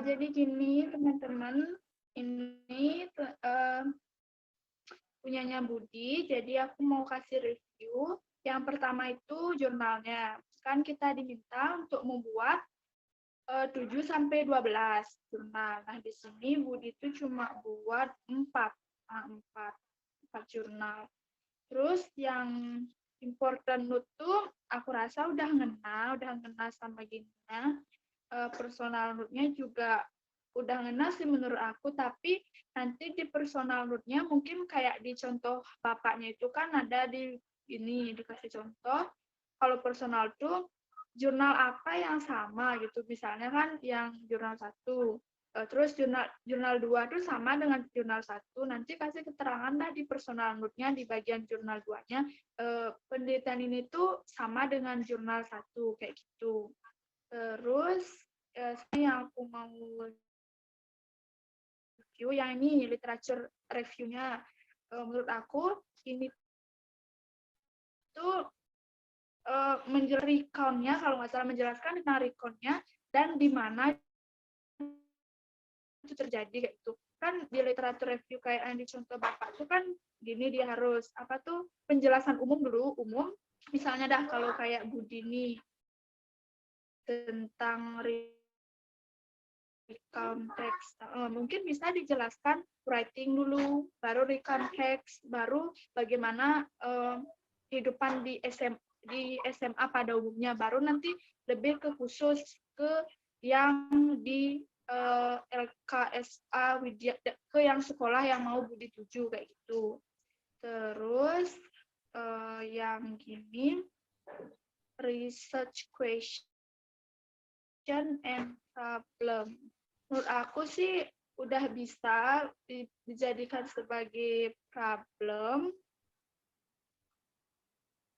Jadi gini teman-teman, ini punyanya Budi, jadi aku mau kasih review. Yang pertama itu jurnalnya. Kan kita diminta untuk membuat 7 sampai 12 jurnal. Nah, di sini Budi itu cuma buat 4, 4 jurnal. Terus yang important note tuh aku rasa udah ngena sama gininya. Personal note-nya juga udah ngena sih menurut aku, tapi nanti di personal note-nya mungkin kayak di contoh bapaknya itu kan ada di ini dikasih contoh. Kalau personal tuh jurnal apa yang sama gitu, misalnya kan yang jurnal 1, terus jurnal 2 itu sama dengan jurnal 1, nanti kasih keterangan dah di personal note-nya di bagian jurnal 2-nya, penelitian ini tuh sama dengan jurnal 1 kayak gitu. Terus yang aku mau review yang ini literature review-nya, menurut aku ini tuh recount-nya, kalau nggak salah menjelaskan tentang recount-nya dan di mana itu terjadi kayak itu. Kan di literatur review kayak yang di contoh Bapak itu kan gini, dia harus apa tuh penjelasan umum dulu, umum. Misalnya dah kalau kayak Budi nih tentang recount text, mungkin bisa dijelaskan writing dulu, baru recount text, baru bagaimana kehidupan di SMA pada umumnya, baru nanti lebih ke khusus ke yang di LKSA Widya, ke yang sekolah yang mau Budi tuju kayak gitu. Terus yang gini research question and problem. Menurut aku sih udah bisa dijadikan sebagai problem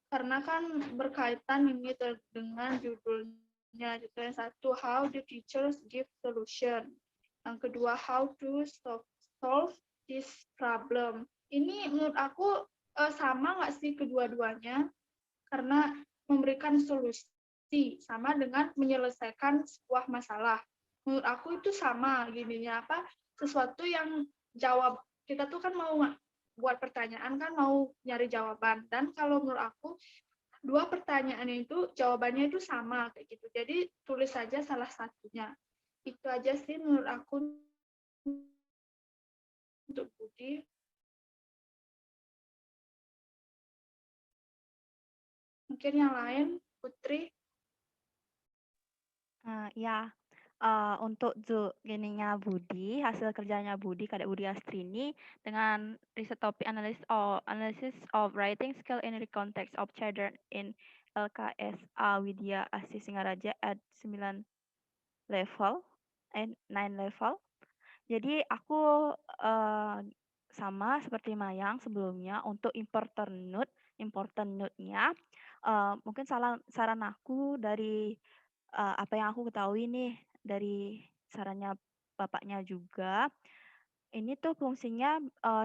karena kan berkaitan ini dengan judulnya. Yang satu, how the teachers give solution. Yang kedua, how to solve this problem. Ini menurut aku sama nggak sih kedua-duanya? Karena memberikan solusi sama dengan menyelesaikan sebuah masalah. Menurut aku itu sama gininya apa? Sesuatu yang jawab, kita tuh kan mau buat pertanyaan kan mau nyari jawaban, dan kalau menurut aku dua pertanyaan itu jawabannya itu sama kayak gitu. Jadi tulis saja salah satunya. Itu aja sih menurut aku untuk Budi. Mungkin yang lain, Putri. Ya, untuk gininya Budi, hasil kerjanya Budi, Kadek Budi Astrini, dengan riset topik analysis of writing skill in the context of children in LKSA Widya Asih Singaraja at 9 level, 9 level. Jadi aku sama seperti Mayang sebelumnya untuk important note-nya, mungkin saran aku dari apa yang aku ketahui nih dari sarannya bapaknya juga, ini tuh fungsinya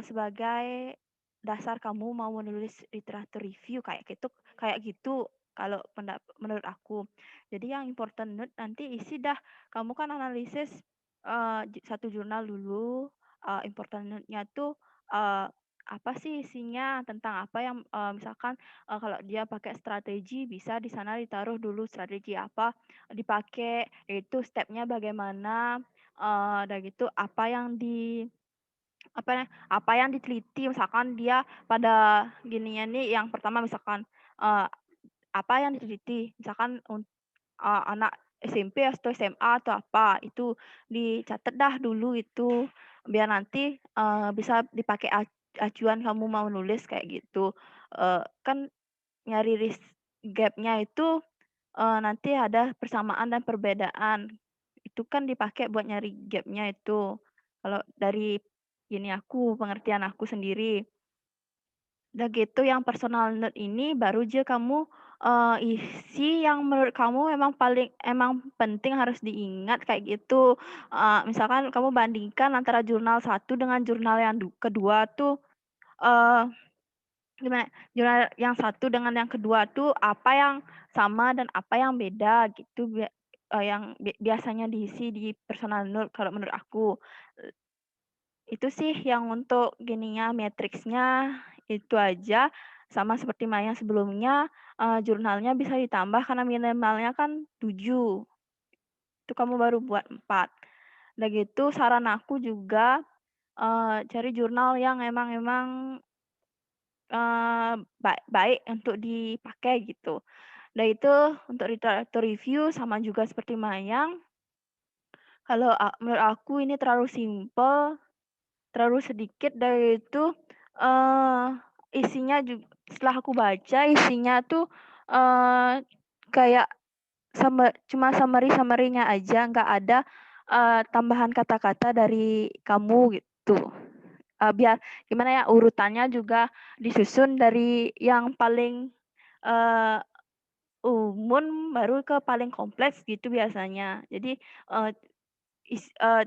sebagai dasar kamu mau menulis literatur review kayak gitu kalau menurut aku. Jadi yang important note nanti isi dah, kamu kan analisis satu jurnal dulu, important note-nya tuh apa sih isinya, tentang apa yang misalkan kalau dia pakai strategi bisa di sana ditaruh dulu strategi apa dipakai, itu stepnya bagaimana, udah gitu apa yang diteliti, misalkan dia pada gininya nih yang pertama misalkan apa yang diteliti, misalkan anak SMP atau SMA atau apa, itu dicatat dah dulu itu biar nanti bisa dipakai acuan kamu mau nulis kayak gitu. Kan nyari gap-nya itu nanti ada persamaan dan perbedaan. Itu kan dipakai buat nyari gap-nya itu. Kalau dari pengertian aku sendiri. Udah gitu yang personal note ini baru aja kamu isi yang menurut kamu emang penting harus diingat kayak gitu. Misalkan kamu bandingkan antara jurnal 1 dengan jurnal yang kedua tuh, eee, gimana, jurnal yang 1 dengan yang kedua tuh apa yang sama dan apa yang beda gitu yang biasanya diisi di personal note kalau menurut aku. Itu sih yang untuk gininya, matriksnya itu aja, sama seperti yang sebelumnya, jurnalnya bisa ditambah karena minimalnya kan 7, itu kamu baru buat 4. Udah gitu saran aku juga, cari jurnal yang emang baik untuk dipakai gitu. Udah itu untuk literatur review sama juga seperti Mayang, kalau menurut aku ini terlalu simpel, terlalu sedikit, dari itu, isinya setelah aku baca isinya tuh, kayak cuma summary-nya aja, nggak ada, tambahan kata-kata dari kamu gitu. Biar gimana ya, urutannya juga disusun dari yang paling, eee, umum baru ke paling kompleks gitu biasanya. Jadi, eee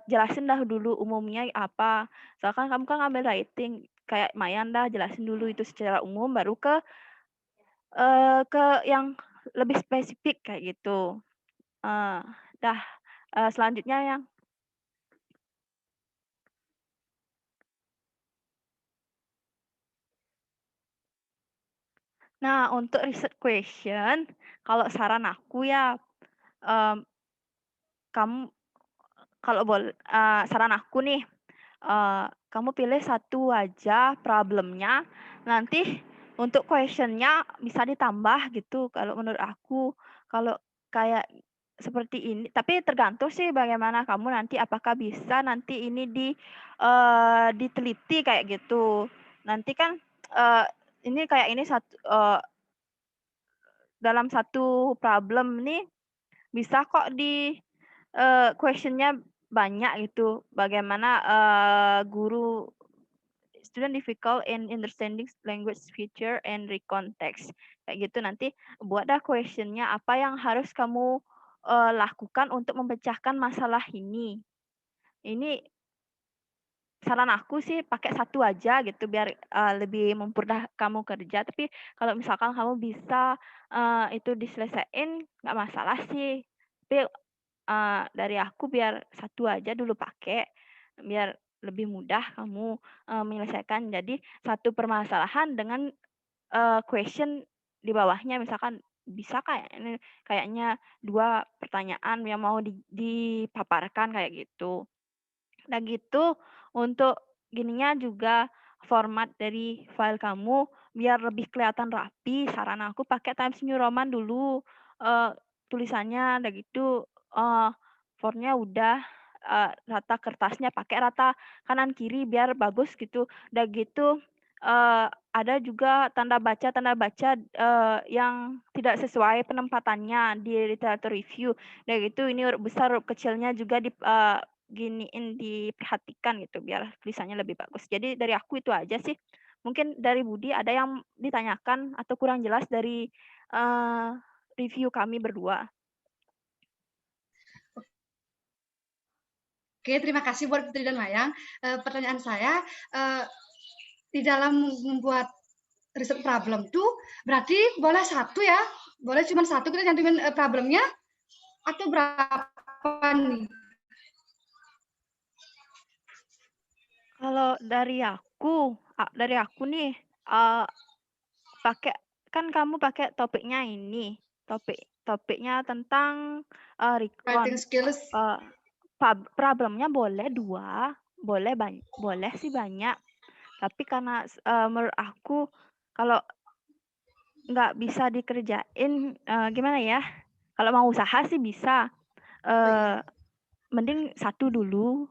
jelasin dah dulu umumnya apa, misalkan kamu kan ngambil writing, kayak Mayan dah jelasin dulu itu secara umum baru ke yang lebih spesifik kayak gitu. Eee, dah, selanjutnya yang nah untuk research question, kalau saran aku ya, mmm, kamu kalau saran aku nih, kamu pilih satu aja problemnya, nanti untuk question-nya bisa ditambah gitu kalau menurut aku. Kalau kayak seperti ini tapi tergantung sih bagaimana kamu nanti, apakah bisa nanti ini diteliti kayak gitu. Nanti kan, ini kayak ini dalam satu problem nih bisa kok question-nya banyak gitu, bagaimana, guru student difficult in understanding language feature and recontext. Kayak gitu nanti buat dah question-nya apa yang harus kamu, lakukan untuk memecahkan masalah ini. Ini saran aku sih pakai satu aja gitu biar, lebih mempermudah kamu kerja, tapi kalau misalkan kamu bisa, itu diselesaiin nggak masalah sih. Tapi, dari aku biar satu aja dulu pakai, biar lebih mudah kamu, menyelesaikan. Jadi satu permasalahan dengan, question di bawahnya misalkan bisa kayaknya 2 pertanyaan yang mau dipaparkan kayak gitu. Nah gitu, untuk gininya juga format dari file kamu biar lebih kelihatan rapi, saran aku pakai Times New Roman dulu, eee, tulisannya. Udah gitu, fontnya udah, rata kertasnya pakai rata kanan kiri biar bagus gitu. Udah gitu, ada juga tanda baca, yang tidak sesuai penempatannya di literatur review. Udah gitu ini huruf besar, huruf kecilnya juga giniin, diperhatikan gitu biar tulisannya lebih bagus. Jadi dari aku itu aja sih. Mungkin dari Budi ada yang ditanyakan atau kurang jelas dari, eee, review kami berdua? Oke, terima kasih buat Putri dan Mayang. Pertanyaan saya, di dalam membuat riset problem tuh berarti boleh satu ya? Boleh cuma satu kita cantumin problemnya atau berapa nih? Kalau dari aku nih, pakai kan kamu pakai topiknya ini, topiknya tentang, Writing skills. problemnya boleh 2, boleh sih banyak. Tapi karena, menurut aku kalau nggak bisa dikerjain, gimana ya, kalau mau usaha sih bisa, mending satu dulu,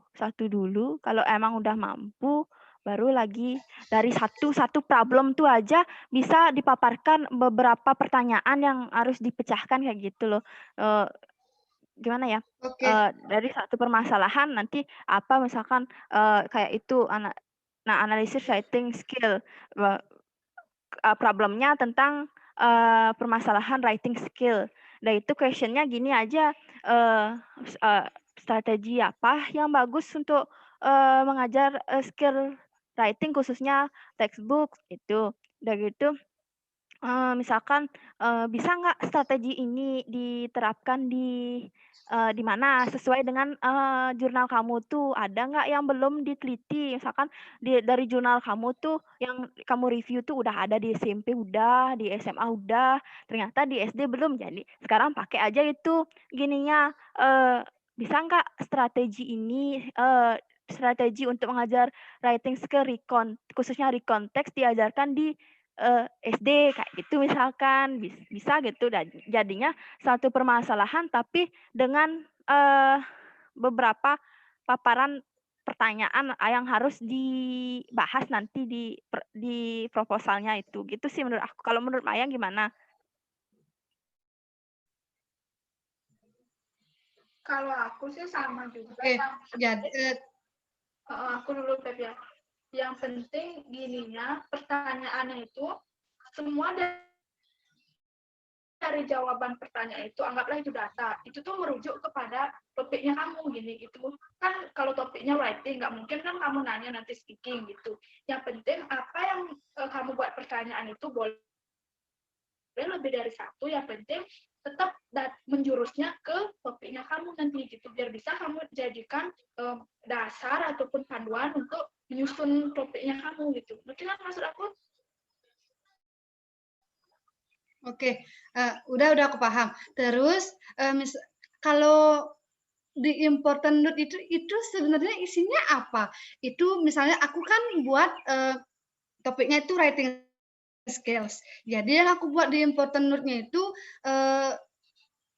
kalau emang udah mampu, baru lagi dari satu problem tuh aja bisa dipaparkan beberapa pertanyaan yang harus dipecahkan kayak gitu loh. Gimana ya, Oke. dari satu permasalahan nanti apa misalkan, kayak itu analisis writing skill, problemnya tentang, permasalahan writing skill. Nah itu question-nya gini aja, eee strategi apa yang bagus untuk, mengajar, skill writing khususnya textbook itu. Udah gitu, Misalkan, bisa nggak strategi ini diterapkan di mana sesuai dengan, jurnal kamu tuh, ada nggak yang belum diteliti? Misalkan dari jurnal kamu tuh yang kamu review tuh udah ada di SMP udah, di SMA udah, ternyata di SD belum. Jadi sekarang pakai aja itu gininya, bisa nggak strategi untuk mengajar writing skill khususnya recon text diajarkan di SD kayak gitu misalkan, bisa gitu dan jadinya satu permasalahan tapi dengan, beberapa paparan pertanyaan, yang harus dibahas nanti di proposalnya itu, gitu sih menurut aku. Kalau menurut Mayang gimana? Kalau aku sih sama juga. Oke, jadi Aku dulu Feb ya. Yang penting gininya pertanyaannya itu semua dari jawaban pertanyaan itu anggaplah itu data. Itu tuh merujuk kepada topiknya kamu gini gitu. Kan kalau topiknya writing nggak mungkin kan kamu nanya nanti speaking gitu. Yang penting apa yang kamu buat pertanyaan itu boleh lebih dari satu, yang penting tetap menjurusnya ke topiknya kamu nanti gitu, biar bisa kamu jadikan dasar ataupun panduan untuk menyusun topiknya kamu gitu. Ngerti kan maksud aku? Oke, udah aku paham. Terus kalau di important note itu sebenarnya isinya apa? Itu misalnya aku kan buat topiknya itu writing skills. Jadi yang aku buat di important note-nya itu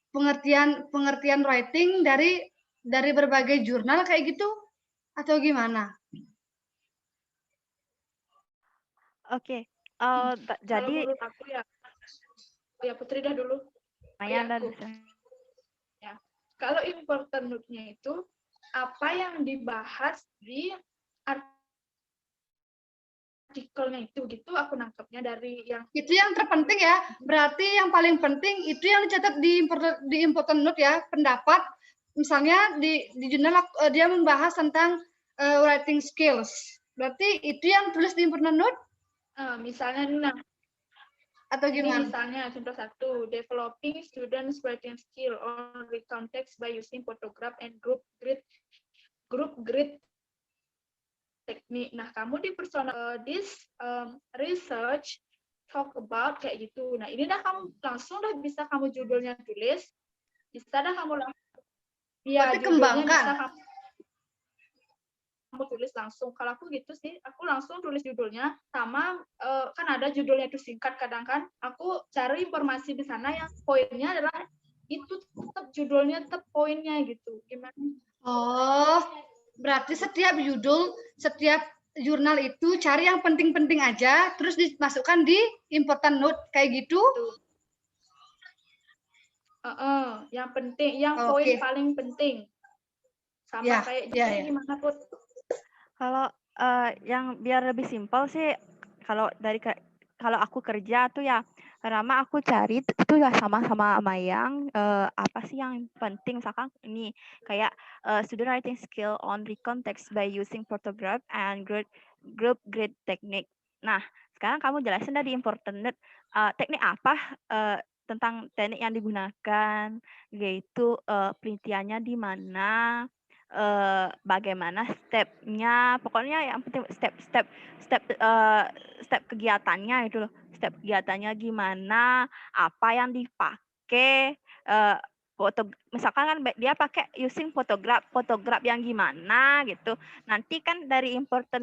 pengertian writing dari berbagai jurnal kayak gitu atau gimana? Oke, Kalau jadi menurut aku ya Putri dah dulu. Mayang dan Ya. Kalau important note-nya itu apa yang dibahas di artikelnya itu gitu, aku nangkepnya dari yang itu yang terpenting ya. Berarti yang paling penting itu yang dicatat di important note ya, pendapat misalnya di jurnal dia membahas tentang writing skills. Berarti itu yang tulis di important note misalnya atau ini gimana? misalnya contoh satu, developing students writing skill on recount text by using photograph and group grid teknik. Nah, kamu di personal this research talk about kayak gitu. Nah, ini dah kamu langsung dah bisa kamu judulnya tulis. Bisa dah kamu langsung. Iya, Berarti judulnya kembangkan. bisa kamu tulis langsung. Kalau aku gitu sih, aku langsung tulis judulnya sama kan ada judulnya itu singkat kadang kan. Aku cari informasi di sana yang poinnya adalah itu tetap judulnya tetap poinnya gitu. Gimana? Oh, berarti setiap jurnal itu cari yang penting-penting aja, terus dimasukkan di important note kayak gitu. Yang penting, yang poin paling penting. Sama kayak gimana Put? Kalau yang biar lebih simpel sih, kalau aku kerja tuh ya, pertama aku cari itu ya sama-sama Mayang, apa sih yang penting, misalkan ini kayak student writing skill on recon text by using photograph and group grid technique. Nah, sekarang kamu jelasin dari important note, teknik apa, tentang teknik yang digunakan, yaitu penelitiannya di mana, bagaimana stepnya, pokoknya yang penting step kegiatannya itu loh, step kegiatannya gimana, apa yang dipakai, misalkan kan dia pakai using photograph yang gimana gitu. Nanti kan dari important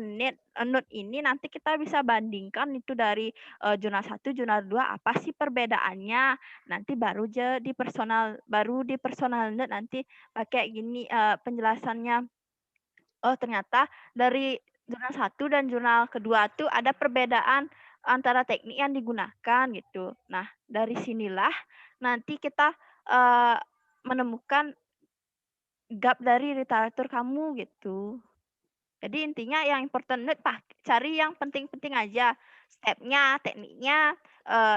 note ini nanti kita bisa bandingkan itu dari jurnal 1, jurnal 2 apa sih perbedaannya. Nanti baru di personal note nanti pakai gini penjelasannya. Oh, ternyata dari jurnal 1 dan jurnal kedua tuh ada perbedaan antara teknik yang digunakan gitu. Nah, dari sinilah nanti kita menemukan gap dari literatur kamu gitu. Jadi intinya yang important note cari yang penting-penting aja. Stepnya, tekniknya,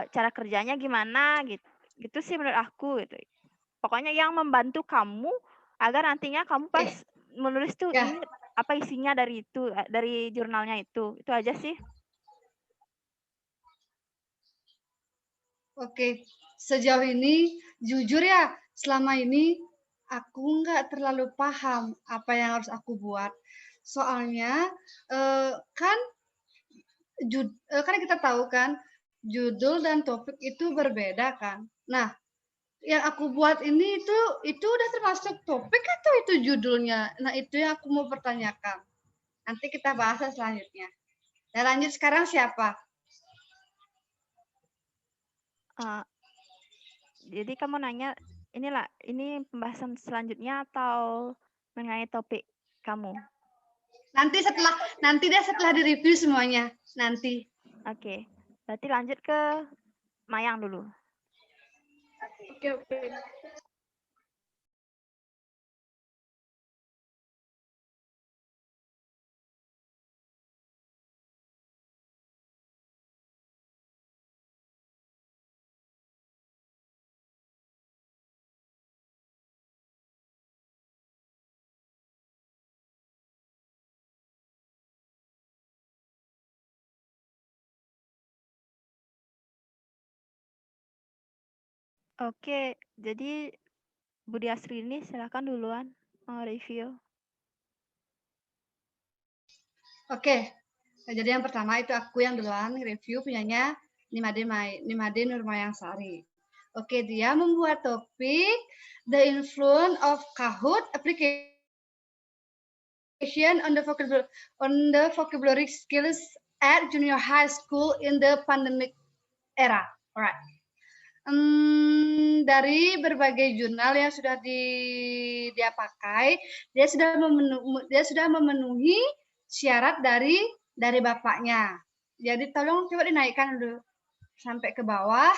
cara kerjanya gimana gitu. Gitu sih menurut aku gitu. Pokoknya yang membantu kamu agar nantinya kamu pas menulis tuh ini apa isinya dari itu, dari jurnalnya itu. Itu aja sih. Oke, sejauh ini jujur ya, selama ini aku nggak terlalu paham apa yang harus aku buat. Soalnya kan kan kita tahu kan judul dan topik itu berbeda kan. Nah, yang aku buat ini itu udah termasuk topik atau itu judulnya? Nah, itu yang aku mau pertanyakan. Nanti kita bahas selanjutnya. Dan lanjut sekarang siapa? Jadi kamu nanya, ini pembahasan selanjutnya atau mengenai topik kamu? Nanti deh setelah direview semuanya. Nanti. Oke, berarti lanjut ke Mayang dulu. Oke. Oke, jadi Budi Asri ini silakan duluan review. Oke. Nah, jadi yang pertama itu aku yang duluan review punyanya Nimade Nurmayang Sari. Oke, dia membuat topik The Influence of Kahoot Application on the vocabulary skills at junior high school in the pandemic era. Alright. Dari berbagai jurnal yang sudah dia pakai, dia sudah memenuhi syarat dari bapaknya. Jadi tolong coba dinaikkan dulu sampai ke bawah.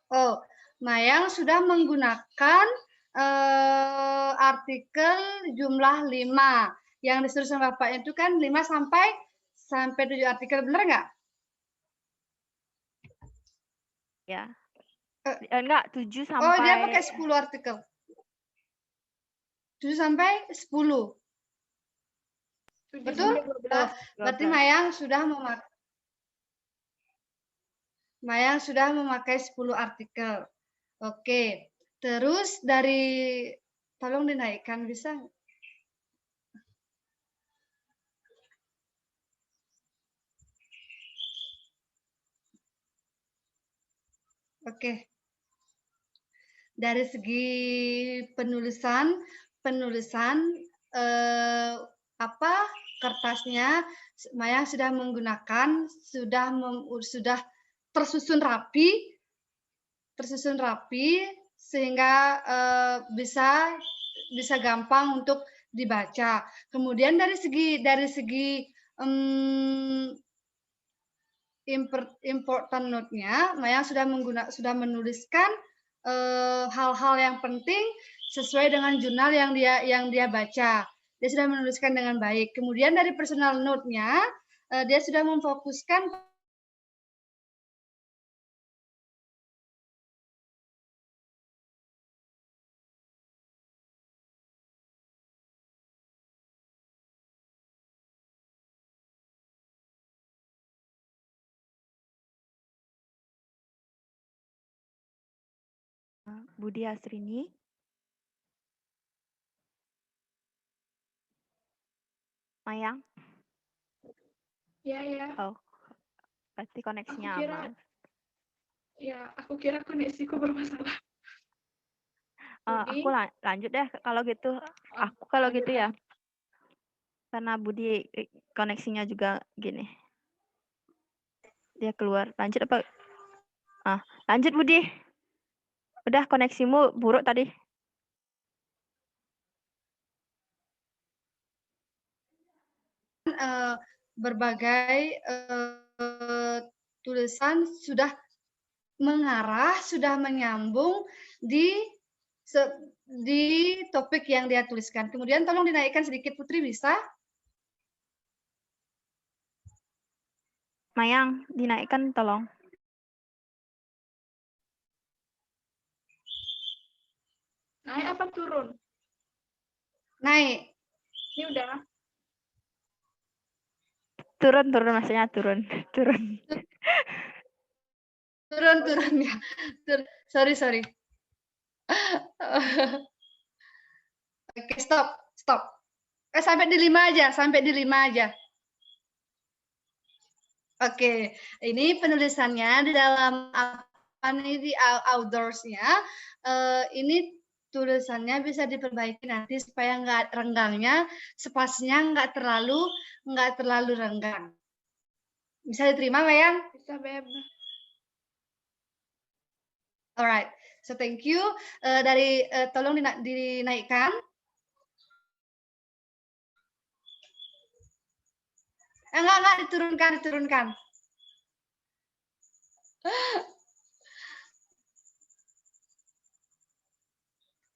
Oh, Mayang sudah menggunakan artikel jumlah 5. Yang disuruh sama bapaknya itu kan 5 sampai 7 artikel, benar nggak? Ya. Enggak, 7 sampai... Oh, dia pakai 10 artikel. 7 sampai 10. Betul? Oh, berarti Mayang sudah memakai 10 artikel. Oke. Terus dari tolong dinaikkan bisa? Oke. Dari segi penulisan kertasnya Mayang sudah menggunakan sudah tersusun rapi sehingga bisa gampang untuk dibaca. Kemudian dari segi important note-nya, Mayang sudah menuliskan hal-hal yang penting sesuai dengan jurnal yang dia baca. Dia sudah menuliskan dengan baik. Kemudian dari personal note-nya, dia sudah memfokuskan Budi Asrini. Mayang? Ya. Oh, pasti koneksinya aman. Ya, aku kira koneksiku bermasalah. Aku lanjut deh kalau gitu. Ya. Karena Budi koneksinya juga gini. Dia keluar. Lanjut apa? Lanjut Budi. Udah koneksimu buruk tadi. Berbagai tulisan sudah mengarah, sudah menyambung di topik yang dia tuliskan. Kemudian tolong dinaikkan sedikit Putri, bisa? Mayang, dinaikkan tolong. Naik apa turun? Naik. Ini udah. turun maksudnya turun. Turun ya. Sorry. Oke, stop. Sampai di 5 aja. Oke, ini penulisannya di dalam apa nih di outdoorsnya. Ini tulisannya bisa diperbaiki nanti supaya nggak renggangnya, spasinya nggak terlalu renggang. Bisa diterima, Mayang? Bisa, Beb. Alright, so thank you. Tolong dinaikkan. Enggak, diturunkan.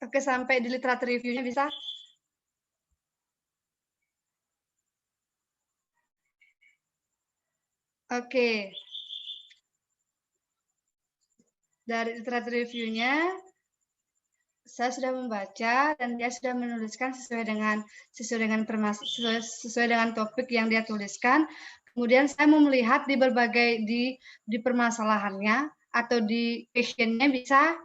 Oke, sampai di literatur review-nya bisa? Oke. Dari literatur review-nya, saya sudah membaca dan dia sudah menuliskan sesuai dengan topik yang dia tuliskan. Kemudian saya mau melihat di berbagai di permasalahannya atau di question-nya bisa.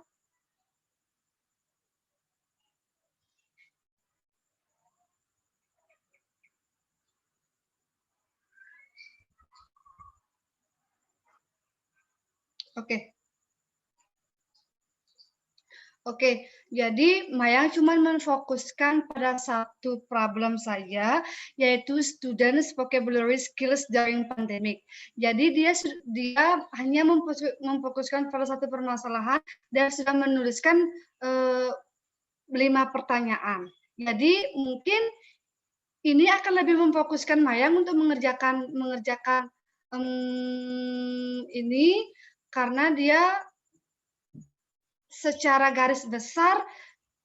Oke, jadi Mayang cuma memfokuskan pada satu problem saja, yaitu students vocabulary skills during pandemic. Jadi dia hanya memfokuskan pada satu permasalahan dan sudah menuliskan 5 pertanyaan. Jadi mungkin ini akan lebih memfokuskan Mayang untuk mengerjakan ini karena dia secara garis besar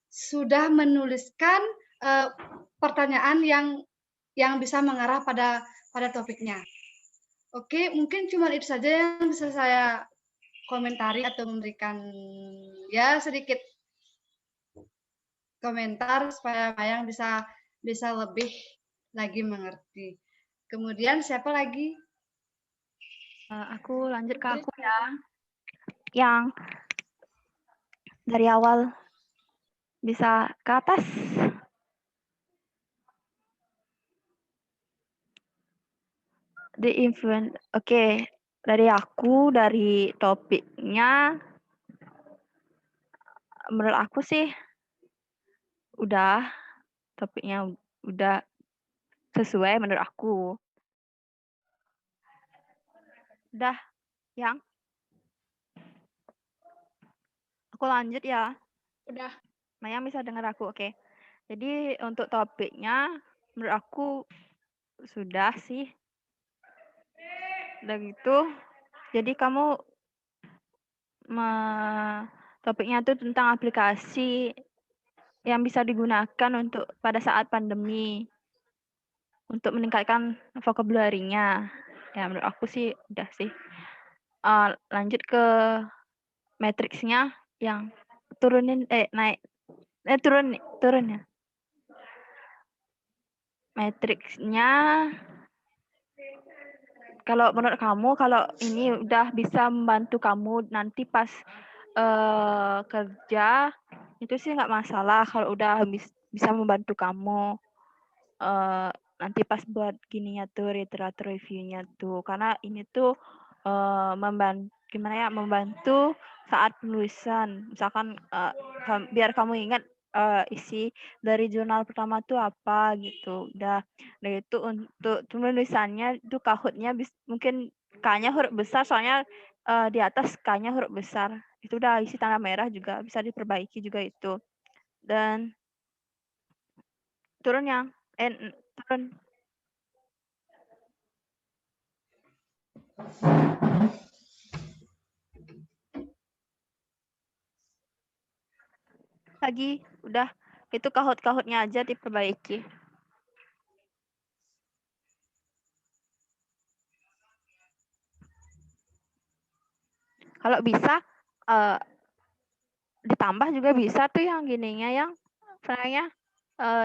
sudah menuliskan pertanyaan yang bisa mengarah pada topiknya. Oke, mungkin cuma itu saja yang bisa saya komentari atau memberikan ya sedikit komentar supaya Mayang bisa lebih lagi mengerti. Kemudian siapa lagi? Aku lanjut ke aku ya. Yang dari awal bisa ke atas. The influence. Oke, dari aku, dari topiknya, menurut aku sih udah topiknya udah sesuai menurut aku. Udah, yang aku lanjut ya. Udah. Maya bisa dengar aku, oke. Jadi untuk topiknya menurut aku sudah sih. Dan gitu, jadi kamu topiknya itu tentang aplikasi yang bisa digunakan untuk pada saat pandemi untuk meningkatkan vocabulary-nya. Ya menurut aku sih udah sih. Lanjut ke matriksnya yang turun ya. Matriksnya kalau menurut kamu kalau ini udah bisa membantu kamu nanti pas kerja itu sih nggak masalah kalau udah bisa membantu kamu nanti pas buat gininya tuh literatur review-nya tuh karena ini tuh membantu saat penulisan misalkan biar kamu ingat isi dari jurnal pertama tuh apa gitu udah itu untuk penulisannya itu Kahoot-nya mungkin K-nya huruf besar soalnya di atas K-nya huruf besar itu udah isi tanda merah juga bisa diperbaiki juga itu dan turun lagi udah itu Kahoot-nya aja diperbaiki. Kalau bisa ditambah juga bisa tuh yang gininya yang sebenarnya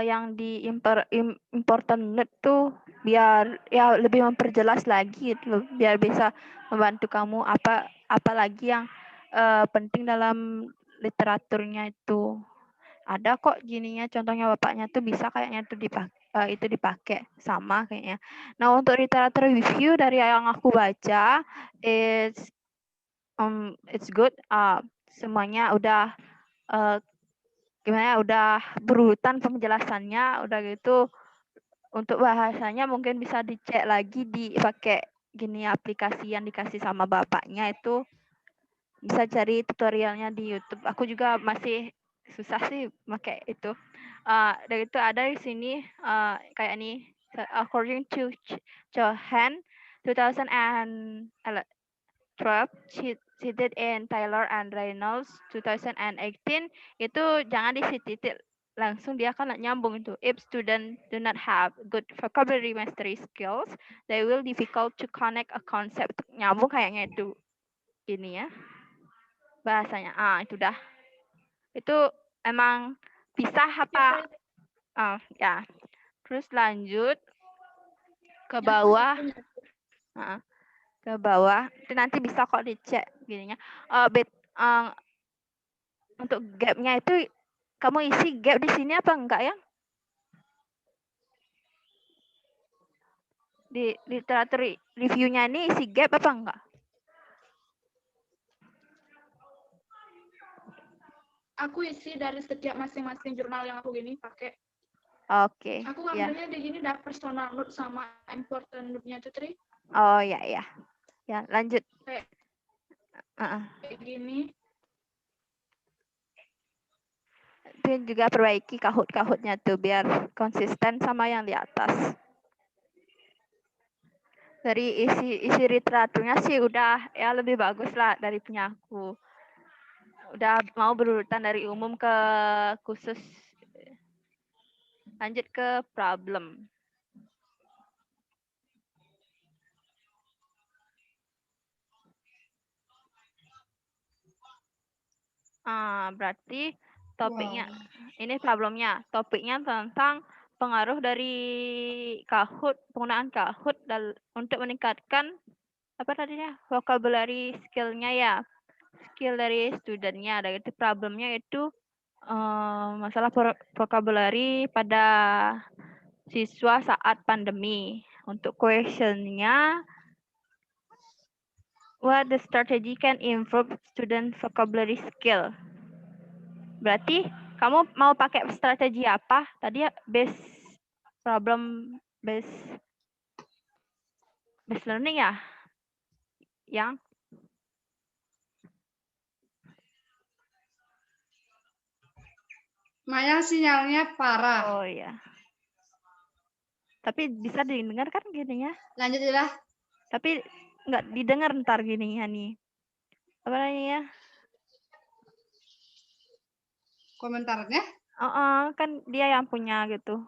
yang di important note tuh biar ya lebih memperjelas lagi gitu, biar bisa membantu kamu apa lagi yang penting dalam literaturnya itu. Ada kok gininya, contohnya bapaknya tuh bisa kayaknya tuh itu dipakai sama kayaknya. Nah, untuk literatur review dari yang aku baca, it's good. Semuanya udah gimana ya, udah berurutan penjelasannya, udah gitu untuk bahasanya mungkin bisa dicek lagi dipakai gini aplikasi yang dikasih sama bapaknya itu, bisa cari tutorialnya di YouTube. Aku juga masih susah sih pakai itu. Dari itu ada di sini kayak nih, according to Johan 2012, cited in Taylor and Reynolds 2018, itu jangan di titik langsung, dia kan nyambung itu. If students do not have good vocabulary mastery skills, they will difficult to connect a concept. Nyambung kayaknya itu ini ya bahasanya. Itu dah. Itu emang bisa apa? Ya. Terus lanjut ke bawah. Ke bawah. Itu nanti bisa kok dicek gininya. Untuk gap-nya itu kamu isi gap di sini apa enggak ya? Di literatur review-nya ini isi gap apa enggak? Aku isi dari setiap masing-masing jurnal yang aku gini pakai. Oke. Aku ngambilnya di gini dah personal note sama important note-nya itu, Tri. Oh ya ya. Ya, lanjut. Kayak gini. Itu juga perbaiki kahut-kahutnya tuh biar konsisten sama yang di atas. Dari isi literaturnya sih udah ya lebih bagus lah dari punya aku. Udah mau berurutan dari umum ke khusus. Lanjut ke problem. Berarti topiknya, ini problemnya, topiknya tentang pengaruh dari Kahoot, penggunaan Kahoot untuk meningkatkan apa tadinya vocabulary skill-nya ya, skill dari studentnya. Dan itu problemnya itu masalah vocabulary pada siswa saat pandemi. Untuk question-nya, what the strategy can improve student vocabulary skill? Berarti kamu mau pakai strategi apa? Tadi ya base learning ya? Yang Maya sinyalnya parah. oh ya. Tapi bisa didengar kan gininya? Lanjut ya. Tapi nggak didengar ntar gininya nih. Apa namanya? Komentarnya? Kan dia yang punya gitu.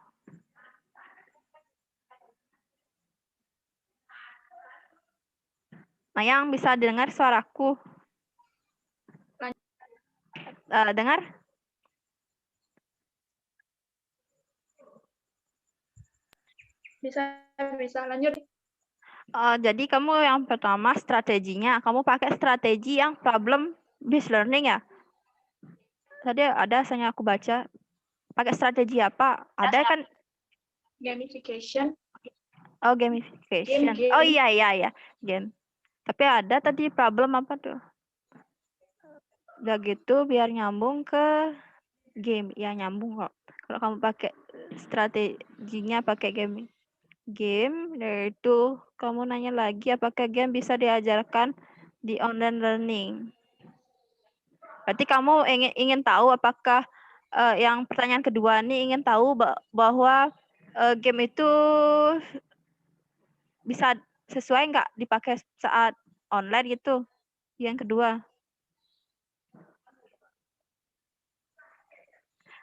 Mayang bisa dengar suaraku? Dengar? Bisa lanjut. Jadi kamu yang pertama strateginya, kamu pakai strategi yang problem based learning ya? Tadi ada saya aku baca, pakai strategi apa? Ada kan? Gamification. Oh, gamification. Game. Oh iya, game. Tapi ada tadi problem apa tuh? Udah gitu biar nyambung ke game. Ya nyambung kok. Kalau kamu pakai strateginya pakai game, yaitu kamu nanya lagi apakah game bisa diajarkan di online learning. Berarti kamu ingin tahu apakah yang pertanyaan kedua ini ingin tahu bahwa game itu bisa sesuai nggak dipakai saat online gitu? Yang kedua.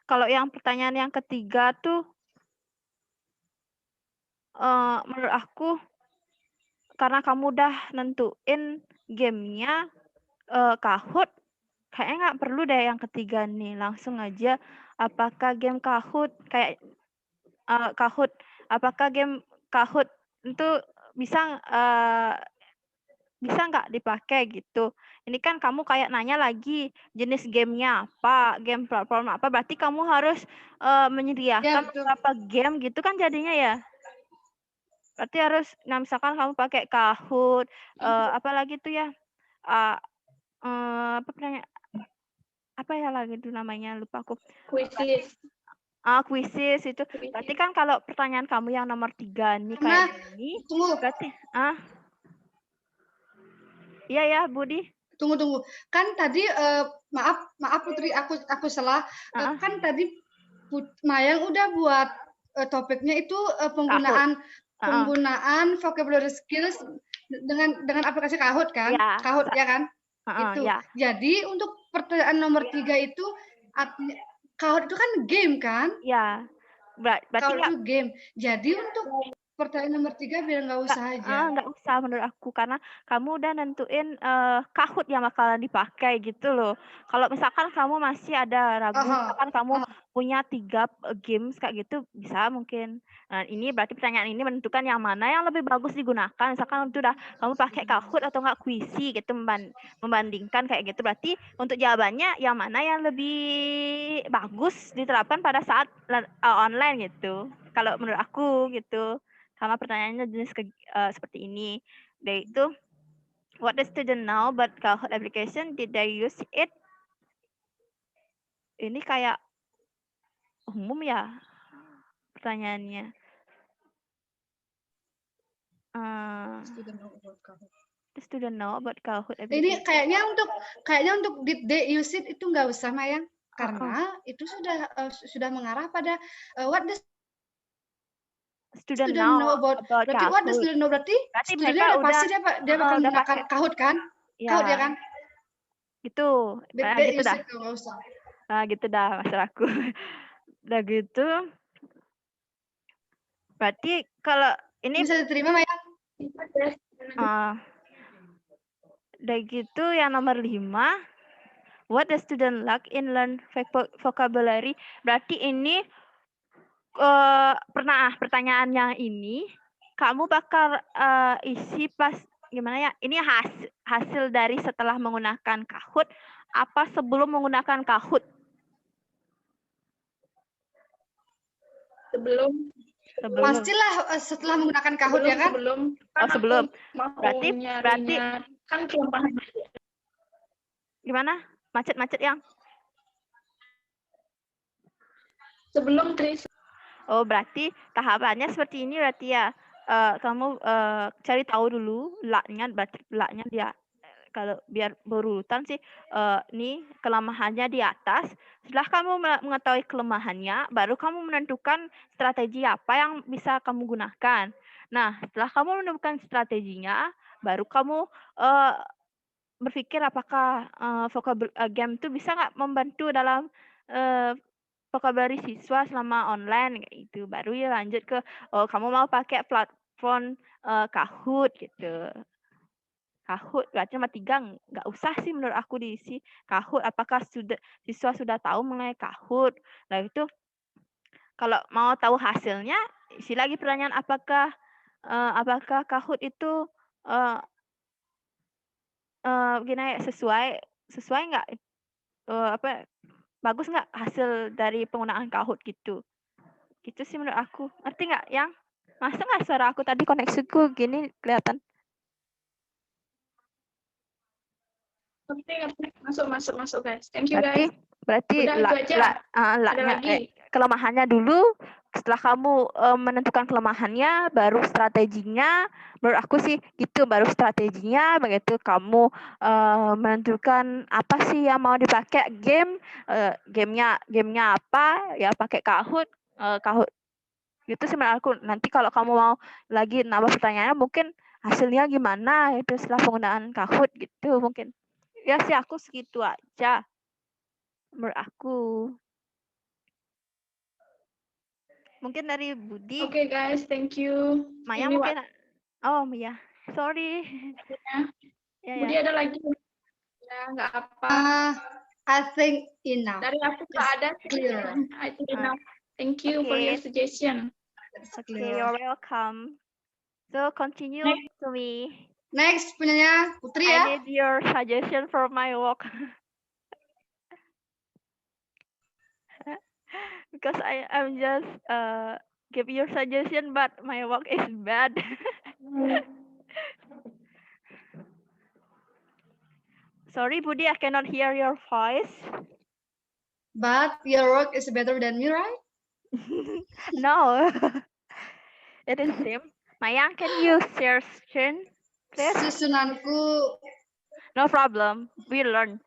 Kalau yang pertanyaan yang ketiga tuh, menurut aku, karena kamu udah nentuin gamenya Kahoot, kayaknya nggak perlu deh yang ketiga nih. Langsung aja apakah game Kahoot kayak Kahoot, apakah game Kahoot itu bisa bisa nggak dipakai gitu. Ini kan kamu kayak nanya lagi jenis gamenya apa, game platform apa, berarti kamu harus Ya, menyediakan betul. beberapa game gitu kan jadinya ya. Berarti harus, nah misalkan kamu pakai Kahoot, apa lagi tuh ya, apa pertanyaan, apa ya lagi tuh namanya, lupa aku. Quizzes. Quizzes itu. Berarti kan kalau pertanyaan kamu yang nomor 3 nih Karena, kayak gini, tunggu, berarti, iya ya Budi. tunggu. Kan tadi maaf Putri, aku salah. Kan tadi Mayang udah buat topiknya itu penggunaan vocabulary skills dengan aplikasi Kahoot kan? Ya. Kahoot ya kan? Itu. Ya. Jadi untuk pertanyaan nomor 3 itu Kahoot itu kan game kan? Ya. Berarti Kahoot itu game. Jadi untuk pertanyaan nomor 3 biar nggak usah aja. Nggak usah menurut aku, karena kamu udah nentuin Kahoot yang bakalan dipakai gitu loh. Kalau misalkan kamu masih ada ragu, misalkan kamu punya 3 games kayak gitu, bisa mungkin. Nah, ini berarti pertanyaan ini menentukan yang mana yang lebih bagus digunakan. Misalkan itu udah kamu pakai Kahoot atau nggak Quizy gitu, membandingkan kayak gitu. Berarti untuk jawabannya yang mana yang lebih bagus diterapkan pada saat online gitu. Kalau menurut aku gitu. Sama pertanyaannya jenis seperti ini, yaitu what the student know about Kahoot application, did they use it? Ini kayak umum ya pertanyaannya. The student know about Kahoot application. Ini kayaknya untuk did they use it itu nggak usah Mayang, karena itu sudah mengarah pada what the student know about berarti what the student know berarti studentnya pasti dia bakal menggunakan Kahoot kan? Kahoot ya kan? Gitu. Gitu dah. Nah gitu dah maksud aku. Udah gitu. Berarti kalau ini bisa diterima Maya? Udah gitu yang nomor 5. What the student lack in learn vocabulary. Berarti ini pertanyaan yang ini kamu bakal isi pas gimana ya? Ini hasil dari setelah menggunakan Kahoot apa sebelum menggunakan Kahoot? Sebelum. Pastilah setelah menggunakan Kahoot ya kan? Sebelum. Berarti kan kelemahan. Gimana? Macet yang? Sebelum Tris. Oh, berarti tahapannya seperti ini berarti ya. Kamu cari tahu dulu laknya, berarti laknya dia kalau biar berurutan sih ini kelemahannya di atas. Setelah kamu mengetahui kelemahannya, baru kamu menentukan strategi apa yang bisa kamu gunakan. Nah, setelah kamu menemukan strateginya, baru kamu berpikir apakah game itu bisa nggak membantu dalam vocabulary siswa selama online kayak gitu. Baru ya lanjut ke kamu mau pakai platform Kahoot gitu. Kahoot berarti nomor 3 nggak usah sih menurut aku diisi Kahoot. Apakah siswa sudah tahu mengenai Kahoot? Nah itu kalau mau tahu hasilnya isi lagi pertanyaan apakah Kahoot itu gini sesuai nggak bagus nggak hasil dari penggunaan Kahoot gitu sih menurut aku. Ngerti nggak yang masa nggak suara aku tadi koneksiku gini kelihatan? Ngerti. Masuk guys. Thank you guys. Berarti kelemahannya dulu. Setelah kamu menentukan kelemahannya, baru strateginya. Menurut aku sih gitu, baru strateginya. Begitu kamu menentukan apa sih yang mau dipakai gamenya apa, ya pakai Kahoot. Gitu sih menurut aku. Nanti kalau kamu mau lagi nambah pertanyaannya, mungkin hasilnya gimana itu setelah penggunaan Kahoot gitu mungkin. Ya sih aku segitu aja. Menurut aku. Mungkin dari Budi. Oke guys, thank you. Maya mungkin. Oh Mia, sorry. Budi ada lagi? Ya nggak apa. I think enough. Dari aku nggak It's ada. clear. I think enough. Thank you for your Okay. suggestion. It's Okay, clear. you're welcome. So continue Next. to me. Next punyanya Putri I ya. need your suggestion for my walk. Because I'm just give your suggestion, but my work is bad. Sorry, Budi, I cannot hear your voice. But your work is better than me, right? No, it is same. Mayang, can you share screen, please? Susunanku No problem. We learn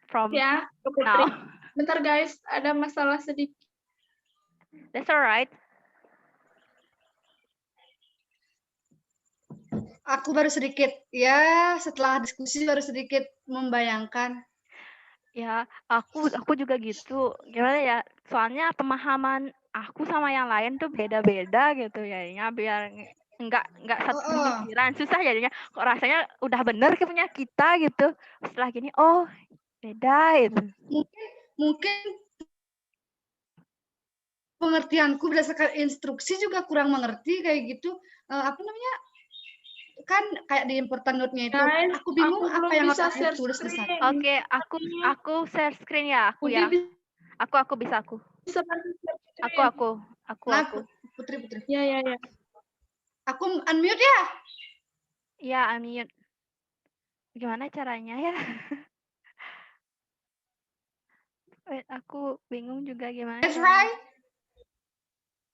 from Ya, Kak Putri. now. Bentar guys, ada masalah sedikit. That's alright. aku baru sedikit ya setelah diskusi baru sedikit membayangkan. Ya, aku juga gitu. Gimana ya? Soalnya pemahaman aku sama yang lain tuh beda-beda gitu ya. Biar nggak satu pemikiran. Susah jadinya. Kok rasanya udah bener punya kita gitu. Setelah gini, oh beda gitu. Mungkin pengertianku berdasarkan instruksi juga kurang mengerti kayak gitu. Apa namanya? Kan kayak di important note-nya itu. Guys, Aku bingung aku apa belum yang harus bisa aku share tulis di sana. screen. Oke, aku share screen ya. Aku Budi ya. bisa Aku bisa aku. bantu share screen. Nah, Aku. Putri. Ya. Aku unmute ya. Ya, unmute. Gimana caranya ya? Wait, aku bingung juga gimana That's caranya.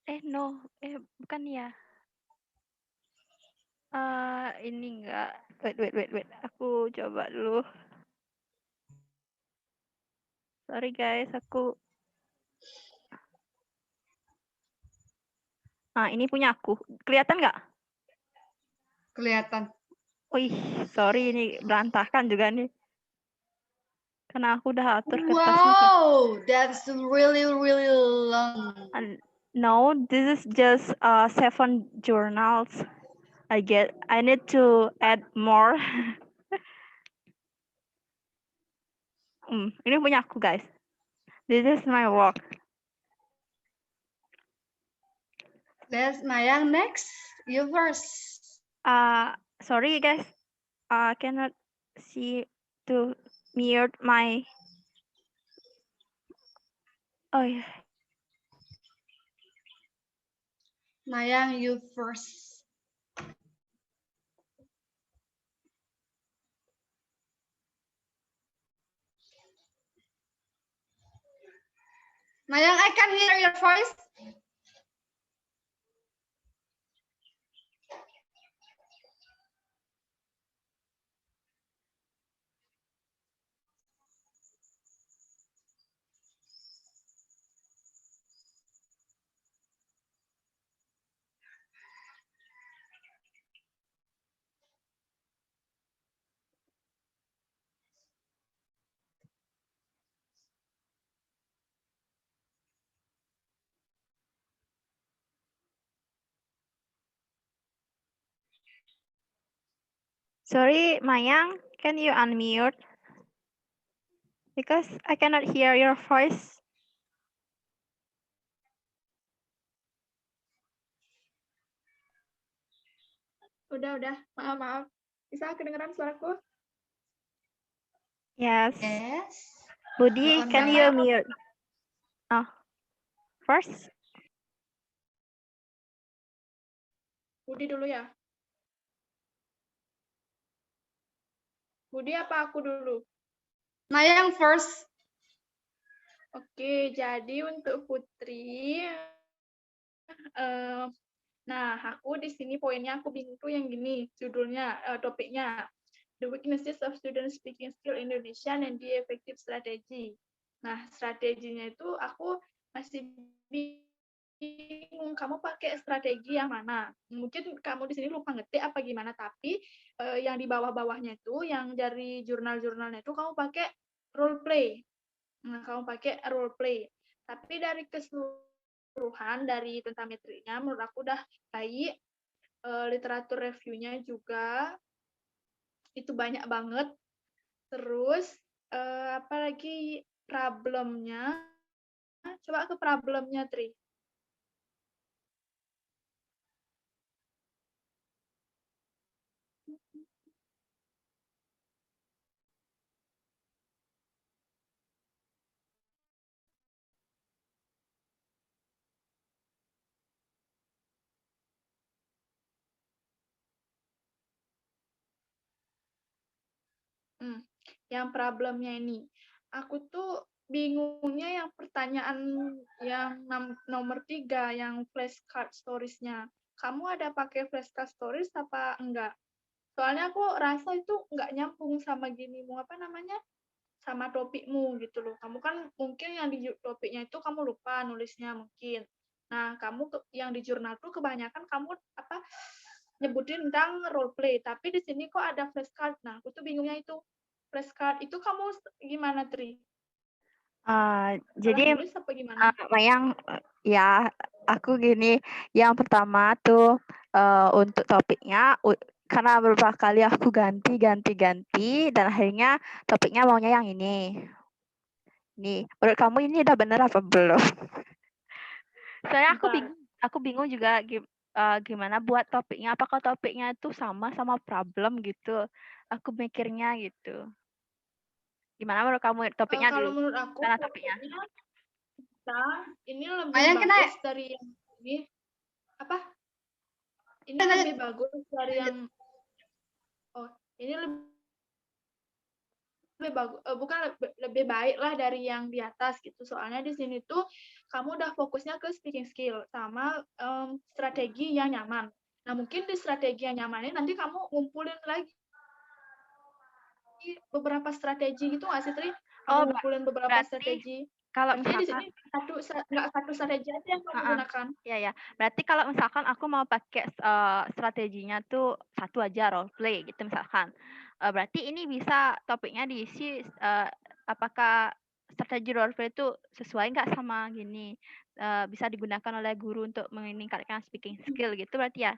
right. No. Bukan ya. Ini enggak. Wait. Aku coba dulu. Sorry guys, aku. Nah, ini punya aku. Kelihatan nggak? Kelihatan. Wih, sorry ini berantakan juga nih. Karena aku udah atur kertasnya. Wow, that's really long. No, this is just 7 journals. I need to add more. Ini punya aku guys. This is my work. Let's Mayang next. You first. Sorry guys. I cannot see to mute my. Oh yeah. Mayang, you first. Mayang, I can hear your voice. Sorry, Mayang, can you unmute? Because I cannot hear your voice. Udah. Maaf. Bisa kedengeran suaraku? Yes. Yes. Budi, can you mute? First. Budi dulu ya. Budi apa aku dulu? Mayang first. Oke, jadi untuk Putri, nah aku di sini poinnya aku bingung tuh yang gini, judulnya, topiknya, The Weaknesses of Student Speaking Skill Indonesian and the Effective Strategy. Nah, strateginya itu aku masih bingung, kamu pakai strategi yang mana? Mungkin kamu di sini lupa ngetik apa gimana, tapi yang di bawah-bawahnya itu, yang dari jurnal-jurnalnya itu kamu pakai role play. Nah, kamu pakai role play. Tapi dari keseluruhan dari tentang metriknya menurut aku udah baik. Literatur reviewnya juga itu banyak banget. Terus Apalagi problemnya. Coba ke problemnya, Tri. Yang problemnya ini, aku tuh bingungnya yang pertanyaan yang nomor 3, yang flashcard stories-nya. Kamu ada pakai flashcard stories apa enggak? Soalnya aku rasa itu enggak nyambung sama sama topikmu gitu loh. Kamu kan mungkin yang di topiknya itu kamu lupa nulisnya mungkin. Nah, kamu yang di jurnal tuh kebanyakan kamu nyebutin tentang role play, tapi di sini kok ada flashcard. Nah, aku tuh bingungnya itu. Flashcard itu kamu gimana, Tri? Jadi nulis apa gimana? Mayang, ya aku gini, yang pertama tuh untuk topiknya karena beberapa kali aku ganti dan akhirnya topiknya maunya yang ini. Nih, menurut kamu ini udah bener apa belum? Soalnya aku bingung juga gimana buat topiknya. Apakah topiknya itu sama problem gitu? Aku mikirnya gitu. Gimana menurut kamu topiknya Kalau dulu? menurut aku Karena topiknya. Ini lebih Maya, kena bagus dari yang ini. Apa? Ini lebih bagus dari yang ini lebih bagus, bukan lebih baik lah dari yang di atas gitu. Soalnya di sini tuh kamu udah fokusnya ke speaking skill sama strategi yang nyaman. Nah, mungkin di strategi yang nyaman ini nanti kamu ngumpulin lagi beberapa strategi gitu nggak sih, Tri? Kamu ngumpulin beberapa strategi. Kalau Nanti di misalkan sini nggak satu strategi aja yang kamu gunakan. ya. Berarti kalau misalkan aku mau pakai strateginya tuh satu aja role play gitu misalkan. Berarti ini bisa topiknya diisi apakah strategi role play itu sesuai nggak sama gini bisa digunakan oleh guru untuk meningkatkan speaking skill gitu berarti ya.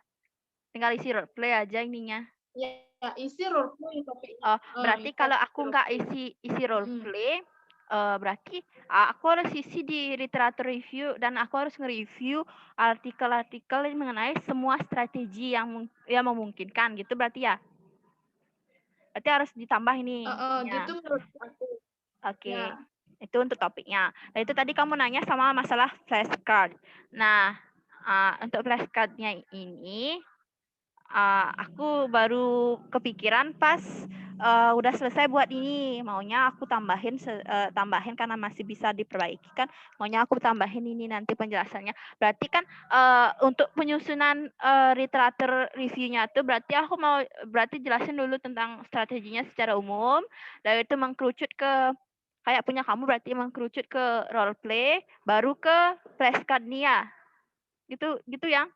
Tinggal isi role play aja ininya. Ya, isi role play topiknya. Berarti kalau aku nggak isi role play, berarti aku harus isi di literatur review dan aku harus nge-review artikel-artikel mengenai semua strategi yang memungkinkan gitu berarti ya. Berarti harus ditambah ini. Gitu menurut aku. Oke. Ya. Itu untuk topiknya. Nah, itu tadi kamu nanya sama masalah flashcard. Nah, untuk flashcardnya ini aku baru kepikiran pas udah selesai buat ini. Maunya aku tambahin karena masih bisa diperbaiki kan. Maunya aku tambahin ini nanti penjelasannya. Berarti kan untuk penyusunan literatur reviewnya tuh berarti jelasin dulu tentang strateginya secara umum. Lalu itu mengkerucut ke kayak punya kamu berarti mengkerucut ke role play, baru ke flashcard nih ya. Gitu ya.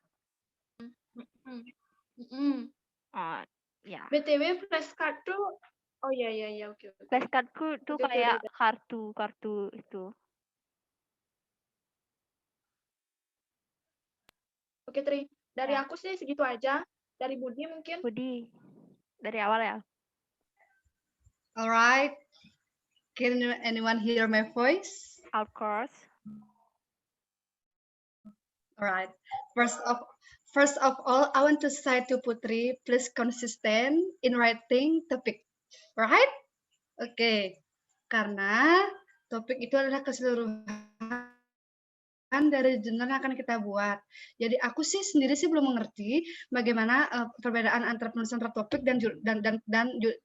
Ya. BTW flashcard tuh oke. Flashcardku tuh kayak kartu itu. Oke, Tri. Dari aku sih segitu aja. Dari Budi mungkin. Budi, dari awal ya. Alright. Can anyone hear my voice? Of course. Alright. First of all, I want to say to Putri, please consistent in writing topic. Right? Oke. Karena topik itu adalah keseluruhan dari jurnal yang akan kita buat. Jadi aku sih sendiri sih belum mengerti bagaimana perbedaan antara penulisan topik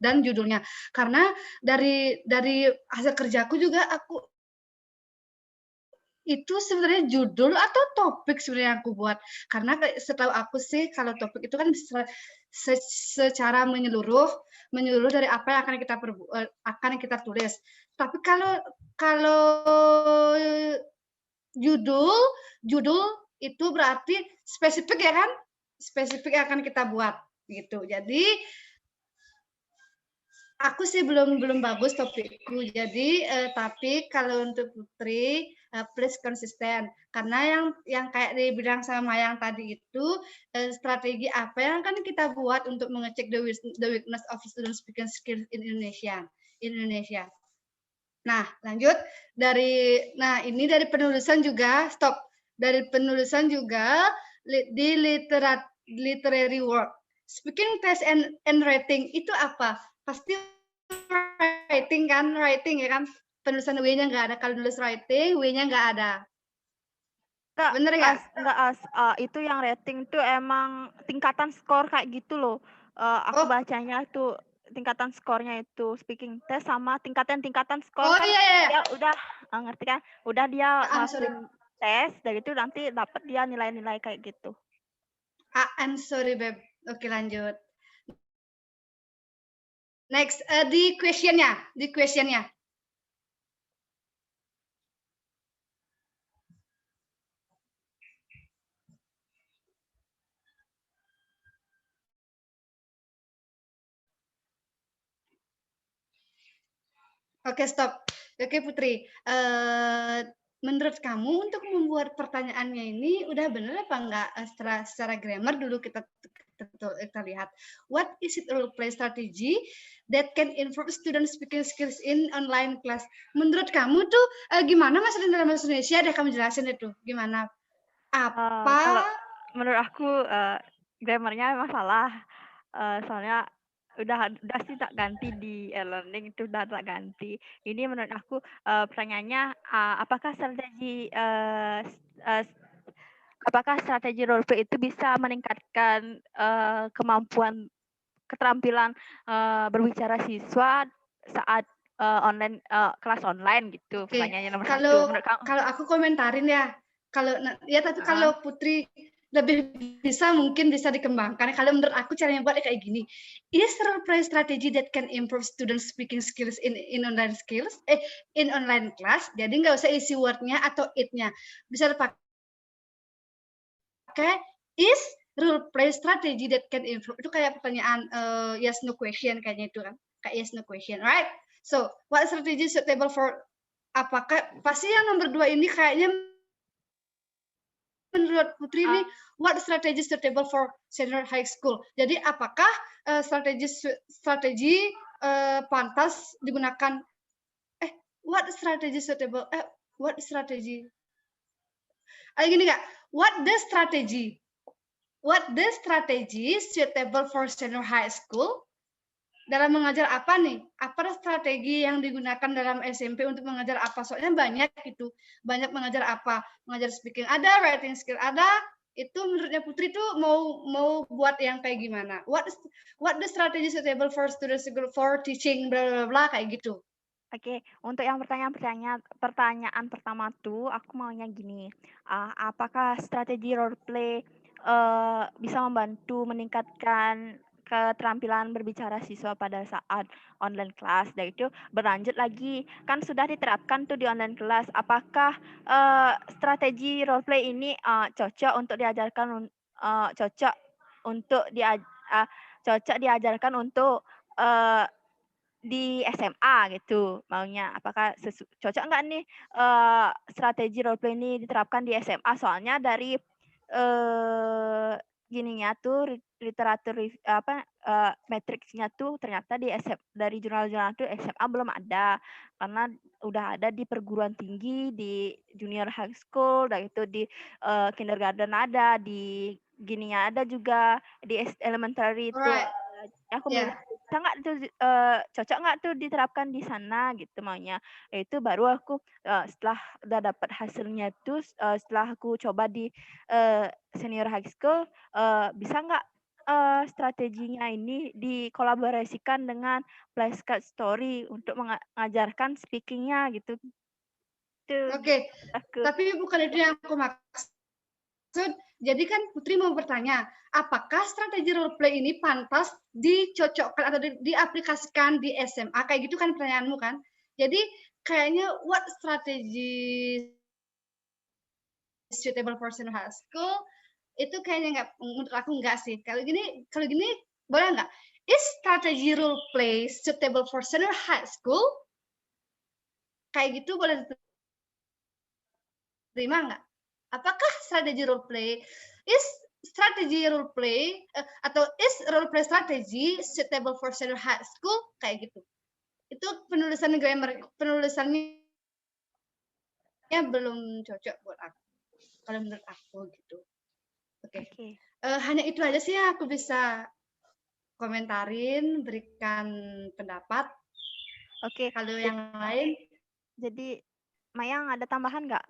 dan judulnya. Karena dari hasil kerjaku juga aku itu sebenarnya judul atau topik sebenarnya yang aku buat. Karena setahu aku sih kalau topik itu kan secara menyeluruh dari apa yang akan kita tulis. Tapi kalau judul itu berarti spesifik ya kan? Spesifik yang akan kita buat gitu. Jadi aku sih belum bagus topikku. Jadi tapi kalau untuk Putri please konsisten karena yang kayak dibilang sama yang tadi itu strategi apa yang kan kita buat untuk mengecek the weakness of student speaking skills in Indonesia. Nah, lanjut ini dari penulisan juga, stop. Dari penulisan juga di literary work. Speaking test and writing itu apa? Pasti writing kan, writing ya kan. Penulisan W-nya nggak ada. Kalau nulis writing, W-nya nggak ada. Bener nggak? Itu yang rating tuh emang tingkatan skor kayak gitu loh. Aku bacanya tuh tingkatan skornya itu speaking test sama tingkatan skor kan iya. dia udah ngerti kan? Udah dia Sorry. ngelakuin tes dari itu nanti dapat dia nilai-nilai kayak gitu. I'm sorry, Beb. Oke, lanjut. Next, di questionnya. Oke, stop. Oke, Putri. Menurut kamu untuk membuat pertanyaannya ini udah bener apa enggak secara grammar dulu kita lihat. What is it role play strategy that can improve student speaking skills in online class? Menurut kamu tuh gimana Mas dalam bahasa Indonesia? Ada kamu jelasin itu gimana? Kalau menurut aku grammarnya memang salah. Soalnya udah sih tak ganti di e-learning itu udah tak ganti. Ini menurut aku pertanyaannya apakah strategi role play itu bisa meningkatkan keterampilan berbicara siswa saat kelas online gitu. Pertanyaannya nomor satu. Kalau aku komentarin ya, kalau Putri lebih mungkin bisa dikembangkan. Kalau menurut aku caranya buat kayak gini. Is role play strategy that can improve student speaking skills in online in online class. Jadi nggak usah isi word-nya atau it-nya. Bisa dipakai is role play strategy that can improve. Itu kayak pertanyaan yes no question kayaknya itu kan. Kayak yes no question, right? So, what strategy suitable for apakah pasti yang nomor 2 ini kayaknya menurut Putri ini what strategy suitable for senior high school. Jadi apakah strategi pantas digunakan what strategy suitable what strategy gini nggak what the strategy suitable for senior high school dalam mengajar apa nih? Apa strategi yang digunakan dalam SMP untuk mengajar apa? Soalnya banyak mengajar apa? Mengajar speaking ada, writing skill ada. Itu menurutnya Putri tuh mau buat yang kayak gimana? What the strategy suitable for students for teaching bla bla bla kayak gitu. Oke, untuk yang pertanyaan pertama tuh aku maunya gini. Apakah strategi role play bisa membantu meningkatkan keterampilan berbicara siswa pada saat online class? Dan itu berlanjut lagi, kan sudah diterapkan tuh di online class. Apakah strategi role play ini cocok untuk diajarkan di SMA gitu maunya. Apakah cocok nggak nih strategi role play ini diterapkan di SMA? Soalnya dari gininya tuh literatur matriksnya tuh ternyata dari jurnal-jurnal tuh SMA belum ada, karena udah ada di perguruan tinggi, di junior high school, dan itu di kindergarten ada, di gininya ada juga, di elementary itu. Aku bilang cocok nggak tuh diterapkan di sana gitu maunya. Itu baru aku setelah udah dapat hasilnya tuh setelah aku coba di senior high school, bisa nggak strateginya ini dikolaborasikan dengan flashcard story untuk mengajarkan speakingnya gitu. Oke, tapi bukan itu yang aku maksud. Jadi kan Putri mau bertanya, apakah strategi role play ini pantas dicocokkan atau diaplikasikan di SMA? Kayak gitu kan pertanyaanmu kan? Jadi kayaknya what strategy suitable for senior high school itu kayaknya nggak, menurut aku nggak sih. Kalau gini boleh nggak? Is strategy role play suitable for senior high school? Kayak gitu boleh diterima nggak? Apakah strategi role play atau is role play strategy suitable for senior high school kayak gitu? itu penulisannya belum cocok buat aku. Kalau menurut aku gitu. Oke. Oke. Hanya itu aja sih yang aku bisa komentarin, berikan pendapat. Oke. Kalau yang lain, Jadi Mayang ada tambahan nggak?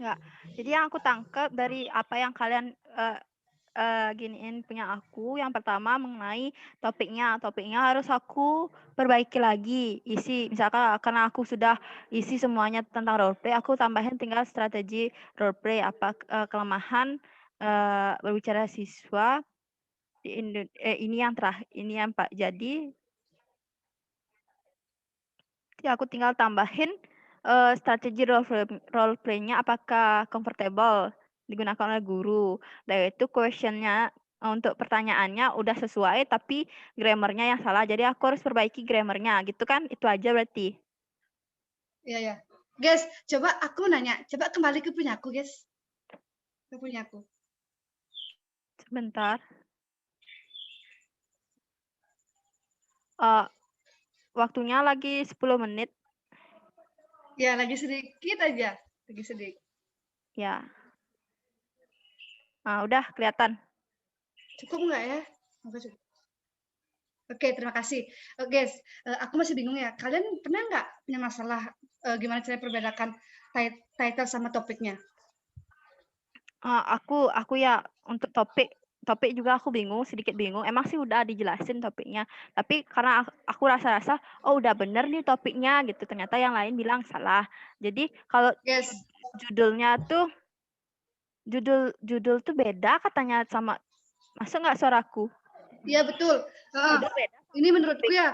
Nggak. Jadi yang aku tangkap dari apa yang kalian giniin punya aku, yang pertama mengenai topiknya harus aku perbaiki lagi isi, misalkan karena aku sudah isi semuanya tentang roleplay, aku tambahin tinggal strategi roleplay, apa kelemahan berbicara siswa di ini yang terakhir, ini yang Pak, jadi aku tinggal tambahin strategi roleplaynya apakah comfortable digunakan oleh guru. Dan itu questionnya untuk pertanyaannya udah sesuai, tapi grammarnya yang salah. Jadi aku harus perbaiki grammarnya, gitu kan? Itu aja berarti. ya. Guys, coba aku nanya, coba kembali ke punyaku, guys. Ke punyaku. Sebentar. Waktunya lagi 10 menit. Ya, lagi sedikit aja. Lagi sedikit. Ya. Nah, udah kelihatan. Cukup nggak ya? Oke, terima kasih. Guys, aku masih bingung ya. Kalian pernah nggak punya masalah gimana cara membedakan title sama topiknya? Aku ya untuk topik juga aku bingung, sedikit bingung. Emang sih udah dijelasin topiknya, tapi karena aku rasa-rasa oh udah bener nih topiknya gitu, ternyata yang lain bilang salah. Jadi kalau Guys, judulnya tuh judul tuh beda katanya sama, masuk nggak suaraku? iya betul. Judul beda. Ini menurutku ya,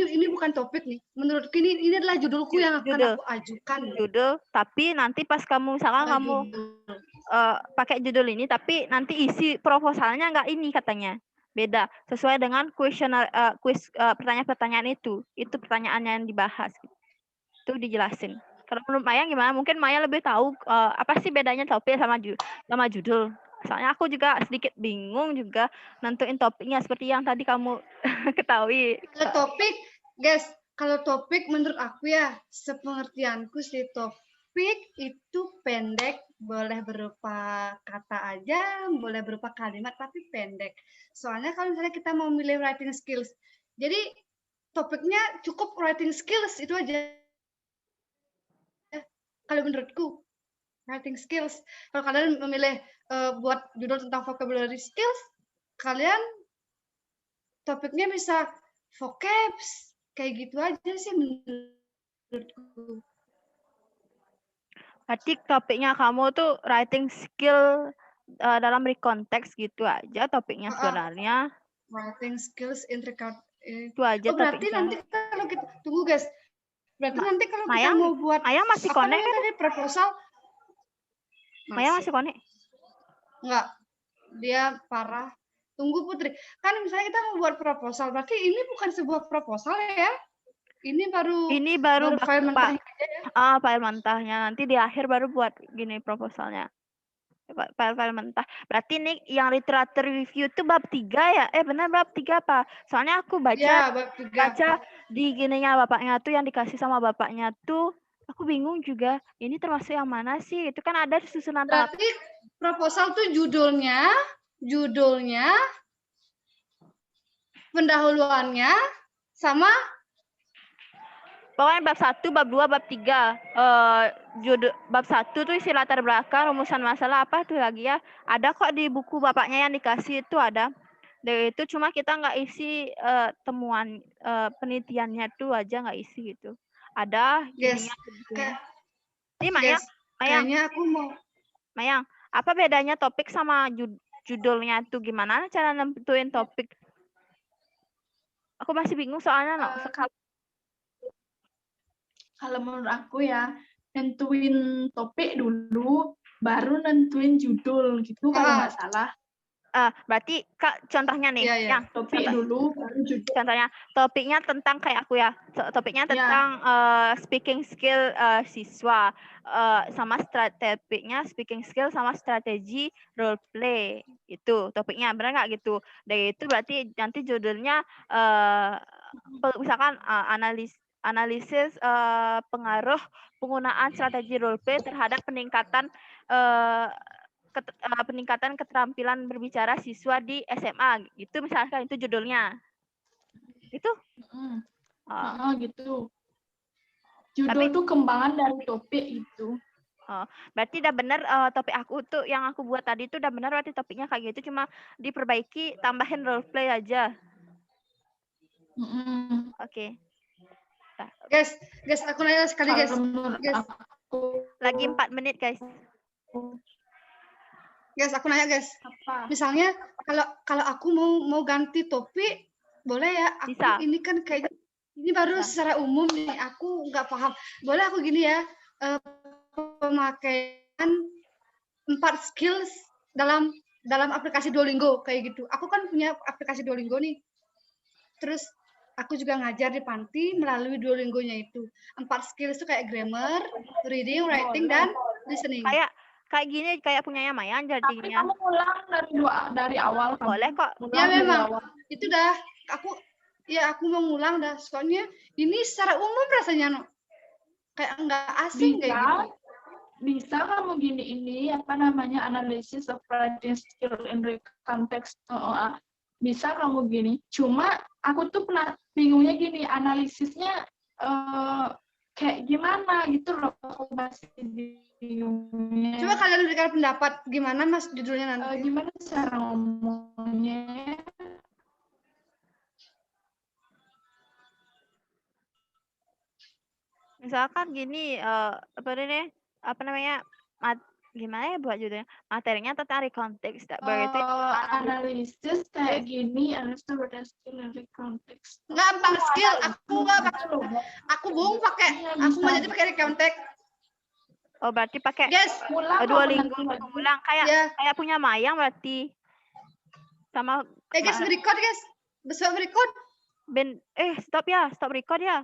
ini bukan topik nih. Menurutku ini adalah judulku yang akan Judul. aku ajukan. Judul, tapi nanti pas kamu misalkan kamu pakai judul ini, tapi nanti isi proposalnya nggak ini katanya, beda sesuai dengan pertanyaan-pertanyaan itu pertanyaannya yang dibahas, itu dijelasin. Kalau menurut Maya gimana? Mungkin Maya lebih tahu apa sih bedanya topik sama judul. Soalnya aku juga sedikit bingung juga nentuin topiknya seperti yang tadi kamu ketahui. Kalau topik menurut aku ya, sepengertianku sih topik itu pendek, boleh berupa kata aja, boleh berupa kalimat, tapi pendek. Soalnya kalau misalnya kita mau milih writing skills, jadi topiknya cukup writing skills itu aja. Kalau menurutku, writing skills. Kalau kalian memilih buat judul tentang vocabulary skills, kalian topiknya bisa vocabs, kayak gitu aja sih menurutku. Berarti topiknya kamu tuh writing skill dalam rekonteks gitu aja topiknya sebenarnya. Writing skills in record. Itu aja Berarti topiknya. nanti kalau kita tunggu guys. Berarti nanti kalau kita Mayang, mau buat Mayang masih apa connect namanya kan? tadi proposal? Mayang masih connect? Enggak. Dia parah. Tunggu Putri. Kan misalnya kita mau buat proposal, berarti ini bukan sebuah proposal ya? Ini baru file mentahnya aja ya? File mentahnya. Nanti di akhir baru buat gini proposalnya. File mentah. Berarti ini yang literature review itu bab 3 ya? Benar bab 3 apa? Soalnya aku baca Ya, bab 3. baca di gininya bapaknya tuh, yang dikasih sama bapaknya tuh, aku bingung juga. Ini termasuk yang mana sih? Itu kan ada susunan tahap. Berarti proposal tuh judulnya, pendahuluannya, sama Pokoknya bab 1, bab 2, bab 3. Bab 1 tuh isi latar belakang, rumusan masalah apa tuh lagi ya. Ada kok di buku bapaknya yang dikasih itu ada. Dan itu cuma kita nggak isi temuan penelitiannya tuh aja, nggak isi gitu. Ada yes. Ini Mayang, kayaknya aku mau. Mayang, apa bedanya topik sama judulnya tuh? Gimana cara nentuin topik? Aku masih bingung soalnya kalau menurut aku ya, nentuin topik dulu, baru nentuin judul gitu kalau nggak salah. Berarti Kak contohnya nih, Iya, iya. yang Topik dulu, baru judul. contohnya topiknya tentang kayak aku ya. Topiknya Ya. tentang speaking skill siswa, sama topiknya speaking skill sama strategi role play. Itu topiknya, benar nggak gitu? Dari itu berarti nanti judulnya misalkan analisis pengaruh penggunaan strategi role play terhadap peningkatan peningkatan keterampilan berbicara siswa di SMA gitu, misalkan itu judulnya itu. Gitu. Judul tuh kembangan dari topik itu. Berarti udah bener topik aku tuh yang aku buat tadi tuh udah bener, berarti topiknya kayak gitu, cuma diperbaiki tambahin role play aja. Oke. Guys, aku nanya sekali guys. Lagi 4 menit guys. Guys, aku nanya guys. Apa? Misalnya kalau aku mau ganti topik, boleh ya? Aku Bisa. ini kan kayaknya ini baru secara umum nih, aku nggak paham. Boleh aku gini ya, pemakaian 4 skills dalam aplikasi Duolingo kayak gitu. Aku kan punya aplikasi Duolingo nih. Terus aku juga ngajar di panti melalui Duolingo-nya itu. 4 skills itu kayak grammar, reading, writing, dan listening. Kayak gini, kayak punyanya Mayan Tapi jadinya. kamu ulang dari awal. Boleh kok. Ya memang. Itu dah aku mau ngulang dah. Soalnya ini secara umum rasanya kayak enggak asing kayak gitu. Bisa kamu gini ini apa namanya analysis of writing skill in context. Bisa kamu gini. Cuma aku tuh pernah bingungnya gini, analisisnya kayak gimana gitu loh, aku masih bingungnya. Coba kalian berikan pendapat gimana Mas judulnya nanti. Gimana cara ngomongnya? Misalkan gini, gimana ya buat judulnya? Materinya tentang recontext. Berarti analisis kayak gini, analisis berdasarkan recontext. Enggak 4 skill, aku enggak pakai. Aku bohong pakai. Aku mau jadi pakai recontext. Oh, berarti pakai Duolingo ulang kayak punya Mayang berarti. Sama guys, record guys. Besok record. Stop record ya.